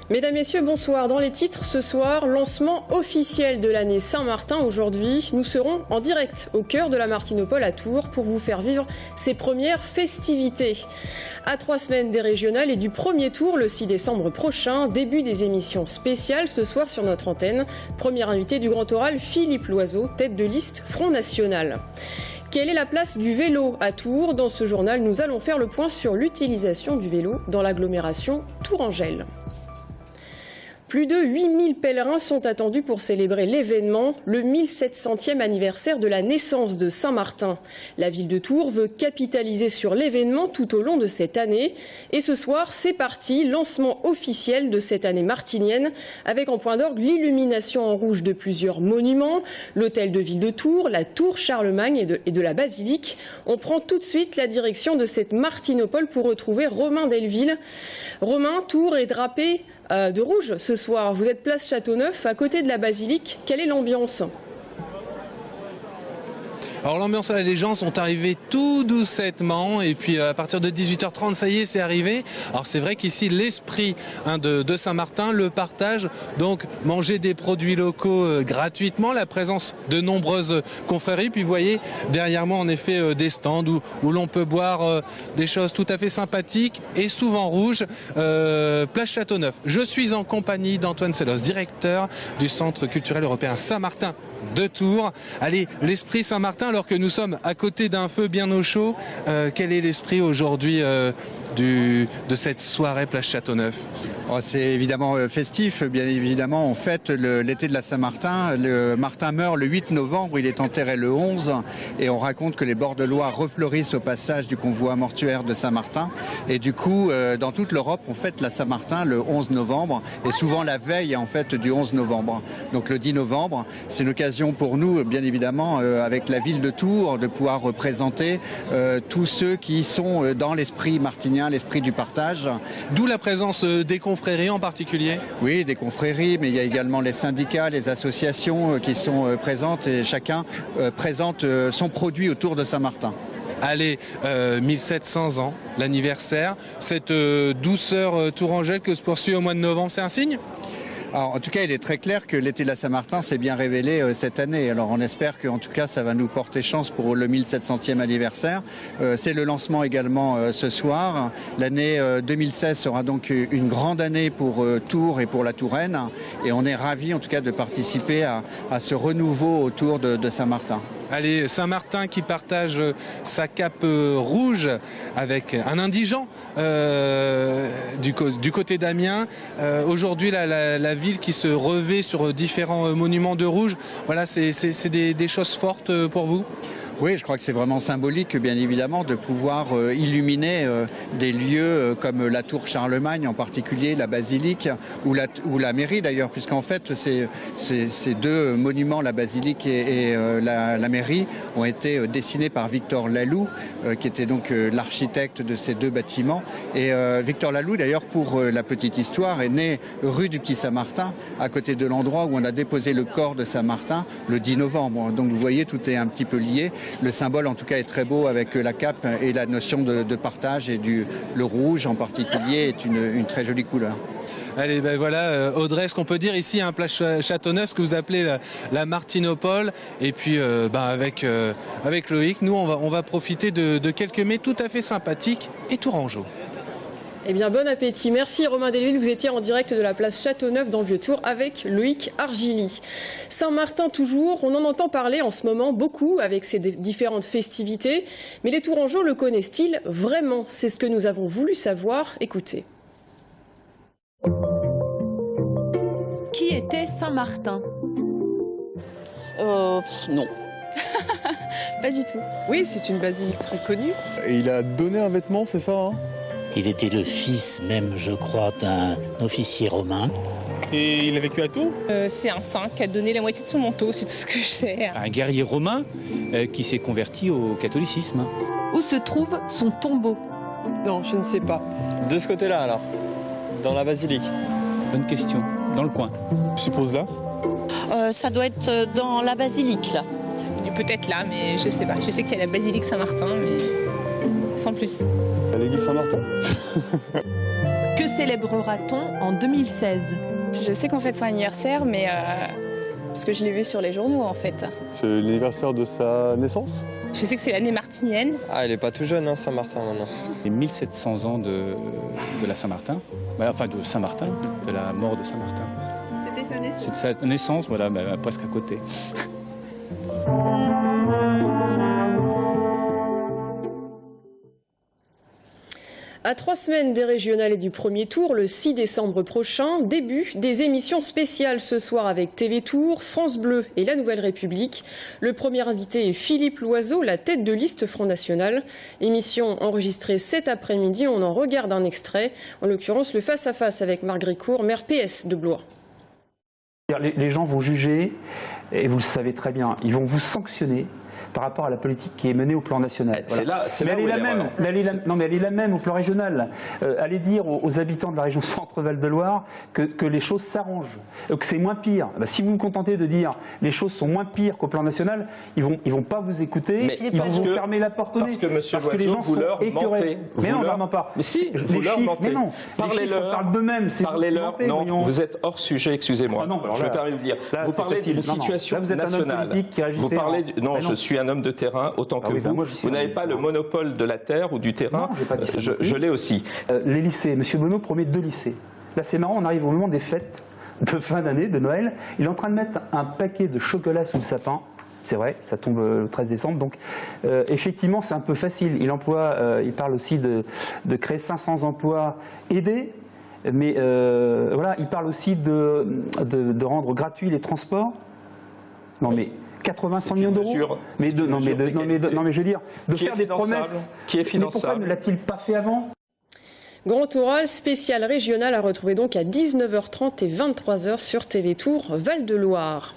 Mesdames, Messieurs, bonsoir. Dans les titres ce soir, lancement officiel de l'année Saint-Martin. Aujourd'hui, nous serons en direct au cœur de la Martinopole à Tours pour vous faire vivre ces premières festivités. À 3 semaines des régionales et du premier tour le 6 décembre prochain, début des émissions spéciales ce soir sur notre antenne. Premier invité du Grand Oral, Philippe Loiseau, tête de liste Front National. Quelle est la place du vélo à Tours? Dans ce journal, nous allons faire le point sur l'utilisation du vélo dans l'agglomération tourangelle. Plus de 8000 pèlerins sont attendus pour célébrer l'événement, le 1700e anniversaire de la naissance de Saint-Martin. La ville de Tours veut capitaliser sur l'événement tout au long de cette année. Et ce soir, c'est parti, lancement officiel de cette année martinienne, avec en point d'orgue l'illumination en rouge de plusieurs monuments, l'hôtel de ville de Tours, la tour Charlemagne et de la basilique. On prend tout de suite la direction de cette Martinopole pour retrouver Romain Delville. Romain, Tours est drapé de rouge ce soir. Vous êtes place Châteauneuf, à côté de la basilique. Quelle est l'ambiance ? Alors l'ambiance, les gens sont arrivés tout doucettement et puis à partir de 18h30, ça y est, c'est arrivé. Alors c'est vrai qu'ici, l'esprit de Saint-Martin, le partage, donc manger des produits locaux gratuitement, la présence de nombreuses confréries. Puis vous voyez derrière moi en effet des stands où l'on peut boire des choses tout à fait sympathiques et souvent rouges. Place Châteauneuf. Je suis en compagnie d'Antoine Sellos, directeur du Centre culturel européen Saint-Martin de Tours. Allez, l'esprit Saint-Martin, alors que nous sommes à côté d'un feu bien au chaud, quel est l'esprit aujourd'hui de cette soirée place Châteauneuf? C'est évidemment festif, bien évidemment. On fête l'été de la Saint-Martin. Le Martin meurt le 8 novembre, il est enterré le 11. Et on raconte que les bords de Loire refleurissent au passage du convoi mortuaire de Saint-Martin. Et du coup, dans toute l'Europe, on fête la Saint-Martin le 11 novembre. Et souvent la veille, en fait, du 11 novembre. Donc le 10 novembre, c'est une occasion pour nous, bien évidemment, avec la ville de Tours, de pouvoir représenter tous ceux qui sont dans l'esprit martinien, l'esprit du partage. D'où la présence des confréries en particulier? Oui, des confréries, mais il y a également les syndicats, les associations qui sont présentes et chacun présente son produit autour de Saint-Martin. Allez, 1700 ans, l'anniversaire, cette douceur tourangelle que se poursuit au mois de novembre, c'est un signe? Alors, en tout cas, il est très clair que l'été de la Saint-Martin s'est bien révélé cette année. Alors on espère qu'en tout cas ça va nous porter chance pour le 1700e anniversaire. C'est le lancement également ce soir. L'année 2016 sera donc une grande année pour Tours et pour la Touraine. Et on est ravis en tout cas de participer à ce renouveau autour de Saint-Martin. Allez, Saint-Martin qui partage sa cape rouge avec un indigent du côté d'Amiens. Aujourd'hui, la ville qui se revêt sur différents monuments de rouge. Voilà, c'est des choses fortes pour vous? Oui, je crois que c'est vraiment symbolique, bien évidemment, de pouvoir illuminer des lieux comme la tour Charlemagne, en particulier la basilique ou la mairie d'ailleurs, puisqu'en fait ces deux monuments, la basilique et la mairie, ont été dessinés par Victor Laloux, qui était donc l'architecte de ces deux bâtiments. Et Victor Laloux, d'ailleurs, pour la petite histoire, est né rue du Petit Saint-Martin, à côté de l'endroit où on a déposé le corps de Saint-Martin le 10 novembre. Donc vous voyez, tout est un petit peu lié. Le symbole, en tout cas, est très beau avec la cape et la notion de partage, et le rouge en particulier est une très jolie couleur. Allez, ben voilà, Audrey, ce qu'on peut dire ici, place Châteauneuf, ce que vous appelez la Martinopole, et puis avec Loïc, nous on va profiter de quelques mets tout à fait sympathiques et tourangeaux. Eh bien, bon appétit. Merci Romain Delville. Vous étiez en direct de la place Châteauneuf dans le Vieux-Tours avec Loïc Argili. Saint-Martin toujours, on en entend parler en ce moment beaucoup avec ces différentes festivités. Mais les Tourangeaux le connaissent-ils vraiment? C'est ce que nous avons voulu savoir. Écoutez. Qui était Saint-Martin? Non. Pas du tout. Oui, c'est une basilique très connue. Et il a donné un vêtement, c'est ça hein? Il était le fils même, je crois, d'un officier romain. Et il a vécu à Tours? C'est un saint qui a donné la moitié de son manteau, c'est tout ce que je sais. Un guerrier romain qui s'est converti au catholicisme. Où se trouve son tombeau? Non, je ne sais pas. De ce côté-là alors? Dans la basilique? Bonne question. Dans le coin. Je suppose là? Ça doit être dans la basilique là. Peut-être là, mais je sais pas. Je sais qu'il y a la basilique Saint-Martin, mais sans plus. À l'église Saint-Martin. Que célébrera-t-on en 2016? Je sais qu'on fête son anniversaire, mais parce que je l'ai vu sur les journaux en fait. C'est l'anniversaire de sa naissance? Je sais que c'est l'année martinienne. Ah, il est pas tout jeune, hein, Saint-Martin maintenant. Les 1700 ans de la Saint-Martin, enfin de Saint-Martin, de la mort de Saint-Martin. C'était sa naissance. C'était sa naissance, voilà, presque à côté. À 3 semaines des régionales et du premier tour, le 6 décembre prochain, début des émissions spéciales ce soir avec TV Tour, France Bleu et La Nouvelle République. Le premier invité est Philippe Loiseau, la tête de liste Front National. Émission enregistrée cet après-midi, on en regarde un extrait, en l'occurrence le face-à-face avec Marc Grécourt, maire PS de Blois. Les gens vont juger, et vous le savez très bien, ils vont vous sanctionner par rapport à la politique qui est menée au plan national. Voilà. Mais elle est la même. Non, mais elle est la même au plan régional. Allez dire aux habitants de la région Centre-Val de Loire que les choses s'arrangent, que c'est moins pire. Si vous vous contentez de dire les choses sont moins pires qu'au plan national, ils vont pas vous écouter. Mais ils vont vous fermer la porte au nez. Parce que Monsieur Loiseau, vous leur mentez. Mais non, non, pas. Mais si, vous leur mentez. Parlez-leur. Parlent d'eux-mêmes. Parlez-leur. Non, vous êtes hors sujet. Excusez-moi. Je me permets de le dire. Vous parlez d'une situation nationale. Vous parlez. Non, je suis un homme de terrain autant que vous. Vous n'avez pas le monopole de la terre ou du terrain. Je l'ai aussi. Les lycées, M. Bonneau promet 2 lycées. Là, c'est marrant, on arrive au moment des fêtes de fin d'année, de Noël. Il est en train de mettre un paquet de chocolat sous le sapin. C'est vrai, ça tombe le 13 décembre. Donc, effectivement, c'est un peu facile. Il parle aussi de créer 500 emplois aidés. Mais voilà, il parle aussi de rendre gratuits les transports. Non, mais 80-100 millions d'euros. Mais je veux dire, de faire des promesses. Qui est finançable. Mais pourquoi ne l'a-t-il pas fait avant? Grand oral spécial régional à retrouver donc à 19h30 et 23h sur TV Tour Val-de-Loire.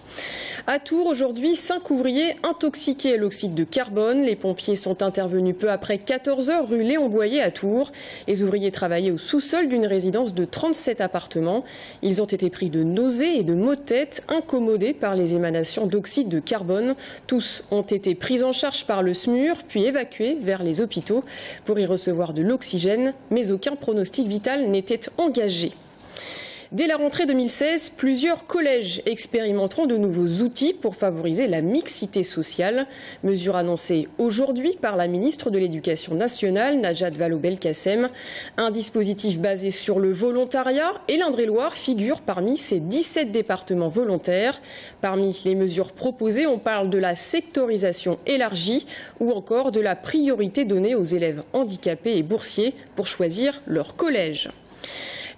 À Tours, aujourd'hui, 5 ouvriers intoxiqués à l'oxyde de carbone. Les pompiers sont intervenus peu après 14h rue Léon Boyer à Tours. Les ouvriers travaillaient au sous-sol d'une résidence de 37 appartements. Ils ont été pris de nausées et de maux de tête, incommodés par les émanations d'oxyde de carbone. Tous ont été pris en charge par le SMUR, puis évacués vers les hôpitaux pour y recevoir de l'oxygène, mais aucun pronostic vital n'était engagé. Dès la rentrée 2016, plusieurs collèges expérimenteront de nouveaux outils pour favoriser la mixité sociale. Mesure annoncée aujourd'hui par la ministre de l'Éducation nationale, Najat Vallaud-Belkacem. Un dispositif basé sur le volontariat et l'Indre-et-Loire figure parmi ces 17 départements volontaires. Parmi les mesures proposées, on parle de la sectorisation élargie ou encore de la priorité donnée aux élèves handicapés et boursiers pour choisir leur collège.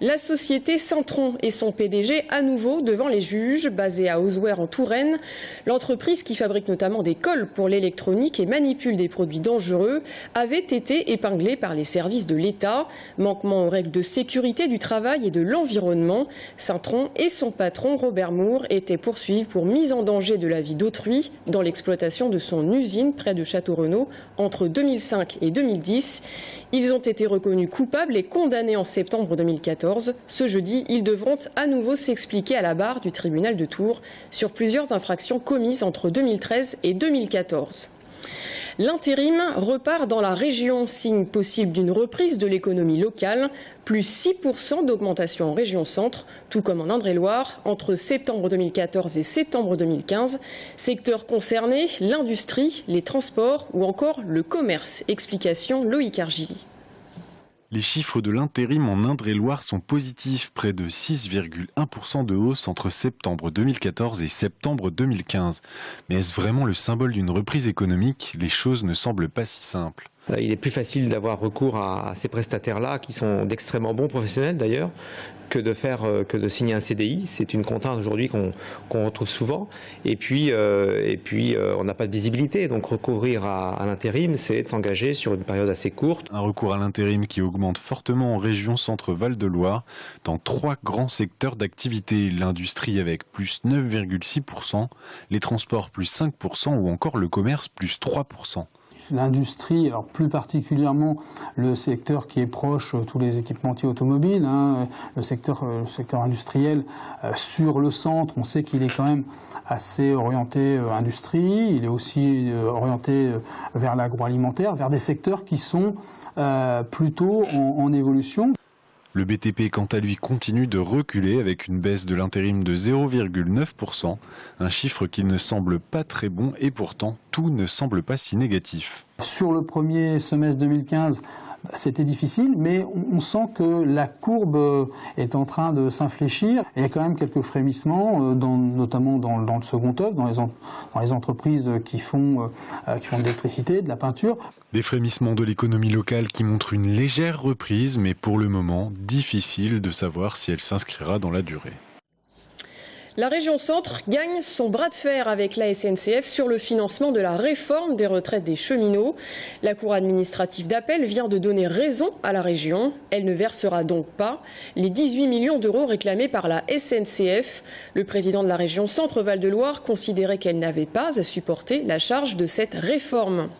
La société Centron et son PDG à nouveau devant les juges, basée à Oswerd en Touraine. L'entreprise qui fabrique notamment des cols pour l'électronique et manipule des produits dangereux avait été épinglée par les services de l'État. Manquement aux règles de sécurité du travail et de l'environnement. Centron et son patron Robert Moore étaient poursuivis pour mise en danger de la vie d'autrui dans l'exploitation de son usine près de Château-Renaud entre 2005 et 2010. Ils ont été reconnus coupables et condamnés en septembre 2014. Ce jeudi, ils devront à nouveau s'expliquer à la barre du tribunal de Tours sur plusieurs infractions commises entre 2013 et 2014. L'intérim repart dans la région, signe possible d'une reprise de l'économie locale, plus 6% d'augmentation en région centre, tout comme en Indre-et-Loire, entre septembre 2014 et septembre 2015. Secteurs concernés, l'industrie, les transports ou encore le commerce. Explication Loïc Argili. Les chiffres de l'intérim en Indre-et-Loire sont positifs, près de 6,1% de hausse entre septembre 2014 et septembre 2015. Mais est-ce vraiment le symbole d'une reprise économique? Les choses ne semblent pas si simples. Il est plus facile d'avoir recours à ces prestataires-là, qui sont d'extrêmement bons professionnels d'ailleurs, que de signer un CDI. C'est une contrainte aujourd'hui qu'on retrouve souvent. Et puis on n'a pas de visibilité. Donc recourir à l'intérim, c'est de s'engager sur une période assez courte. Un recours à l'intérim qui augmente fortement en région Centre-Val de Loire dans 3 grands secteurs d'activité. L'industrie avec plus 9,6%, les transports plus 5% ou encore le commerce plus 3%. L'industrie, alors plus particulièrement le secteur qui est proche, tous les équipementiers automobiles, le secteur industriel sur le centre, on sait qu'il est quand même assez orienté industrie, il est aussi orienté vers l'agroalimentaire, vers des secteurs qui sont plutôt en évolution. Le BTP, quant à lui, continue de reculer avec une baisse de l'intérim de 0,9%, un chiffre qui ne semble pas très bon et pourtant tout ne semble pas si négatif. Sur le premier semestre 2015, c'était difficile, mais on sent que la courbe est en train de s'infléchir. Il y a quand même quelques frémissements, notamment dans le second œuvre, dans les entreprises qui font de l'électricité, de la peinture. Des frémissements de l'économie locale qui montrent une légère reprise, mais pour le moment, difficile de savoir si elle s'inscrira dans la durée. La région Centre gagne son bras de fer avec la SNCF sur le financement de la réforme des retraites des cheminots. La Cour administrative d'appel vient de donner raison à la région. Elle ne versera donc pas les 18 millions d'euros réclamés par la SNCF. Le président de la région Centre-Val de Loire considérait qu'elle n'avait pas à supporter la charge de cette réforme.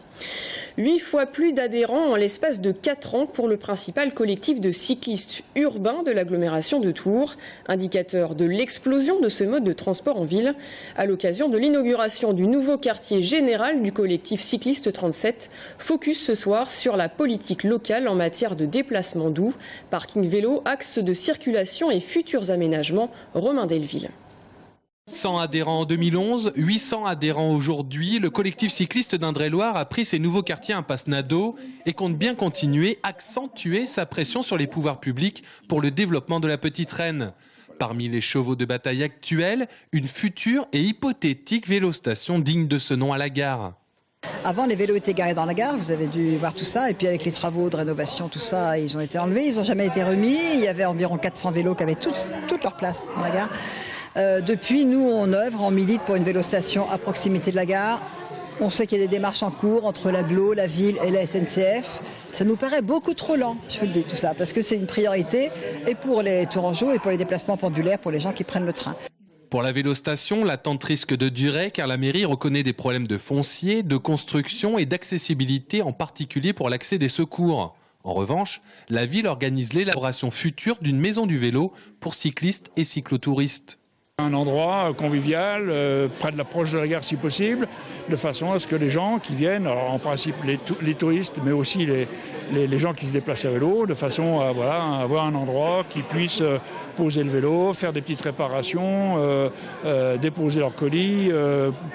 8 fois plus d'adhérents en l'espace de 4 ans pour le principal collectif de cyclistes urbains de l'agglomération de Tours, indicateur de l'explosion de ce mode de transport en ville, à l'occasion de l'inauguration du nouveau quartier général du collectif cycliste 37. Focus ce soir sur la politique locale en matière de déplacement doux, parking vélo, axes de circulation et futurs aménagements. Romain Delville. 100 adhérents en 2011, 800 adhérents aujourd'hui. Le collectif cycliste d'Indre-et-Loire a pris ses nouveaux quartiers impasse Nadeau et compte bien continuer, accentuer sa pression sur les pouvoirs publics pour le développement de la petite Rennes. Parmi les chevaux de bataille actuels, une future et hypothétique vélostation digne de ce nom à la gare. Avant, les vélos étaient garés dans la gare, vous avez dû voir tout ça. Et puis avec les travaux de rénovation, tout ça, ils ont été enlevés, ils n'ont jamais été remis. Il y avait environ 400 vélos qui avaient toute leur place dans la gare. Depuis, nous, on œuvre, on milite pour une vélostation à proximité de la gare. On sait qu'il y a des démarches en cours entre l'agglo, la ville et la SNCF. Ça nous paraît beaucoup trop lent, je vous le dis tout ça, parce que c'est une priorité et pour les tourangeaux et pour les déplacements pendulaires, pour les gens qui prennent le train. Pour la vélostation, l'attente risque de durer car la mairie reconnaît des problèmes de foncier, de construction et d'accessibilité, en particulier pour l'accès des secours. En revanche, la ville organise l'élaboration future d'une maison du vélo pour cyclistes et cyclotouristes. Un endroit convivial, proche de la gare si possible, de façon à ce que les gens qui viennent, alors en principe les touristes, mais aussi les gens qui se déplacent à vélo, de façon à avoir un endroit qui puisse poser le vélo, faire des petites réparations, déposer leurs colis,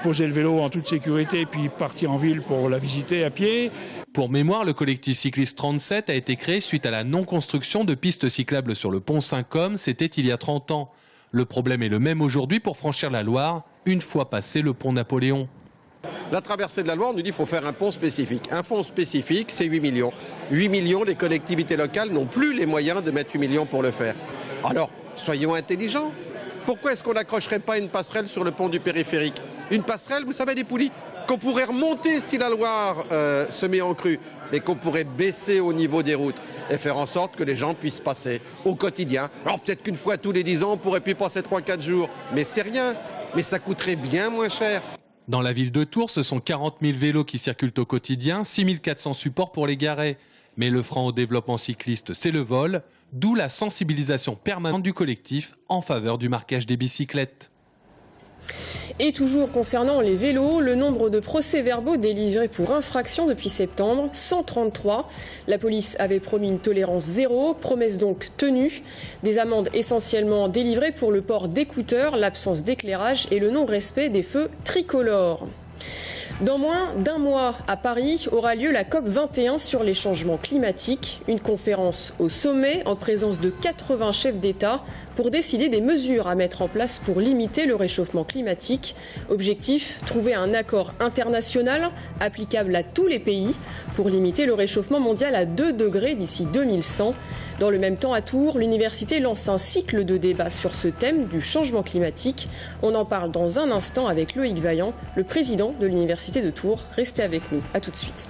poser le vélo en toute sécurité, puis partir en ville pour la visiter à pied. Pour mémoire, le collectif cycliste 37 a été créé suite à la non-construction de pistes cyclables sur le pont Saint-Côme, c'était il y a 30 ans. Le problème est le même aujourd'hui pour franchir la Loire, une fois passé le pont Napoléon. La traversée de la Loire nous dit qu'il faut faire un pont spécifique. Un pont spécifique, c'est 8 millions. 8 millions, les collectivités locales n'ont plus les moyens de mettre 8 millions pour le faire. Alors, soyons intelligents. Pourquoi est-ce qu'on n'accrocherait pas une passerelle sur le pont du périphérique? Une passerelle, vous savez, des poulies qu'on pourrait remonter si la Loire se met en crue, mais qu'on pourrait baisser au niveau des routes et faire en sorte que les gens puissent passer au quotidien. Alors peut-être qu'une fois tous les 10 ans, on pourrait plus passer 3-4 jours, mais c'est rien, mais ça coûterait bien moins cher. Dans la ville de Tours, ce sont 40 000 vélos qui circulent au quotidien, 6 400 supports pour les garer. Mais le frein au développement cycliste, c'est le vol, d'où la sensibilisation permanente du collectif en faveur du marquage des bicyclettes. Et toujours concernant les vélos, le nombre de procès-verbaux délivrés pour infraction depuis septembre, 133. La police avait promis une tolérance zéro, promesse donc tenue. Des amendes essentiellement délivrées pour le port d'écouteurs, l'absence d'éclairage et le non-respect des feux tricolores. Dans moins d'un mois, à Paris, aura lieu la COP21 sur les changements climatiques, une conférence au sommet en présence de 80 chefs d'État pour décider des mesures à mettre en place pour limiter le réchauffement climatique. Objectif, trouver un accord international applicable à tous les pays pour limiter le réchauffement mondial à 2 degrés d'ici 2100. Dans le même temps, à Tours, l'université lance un cycle de débats sur ce thème du changement climatique. On en parle dans un instant avec Loïc Vaillant, le président de l'université de Tours. Restez avec nous, à tout de suite.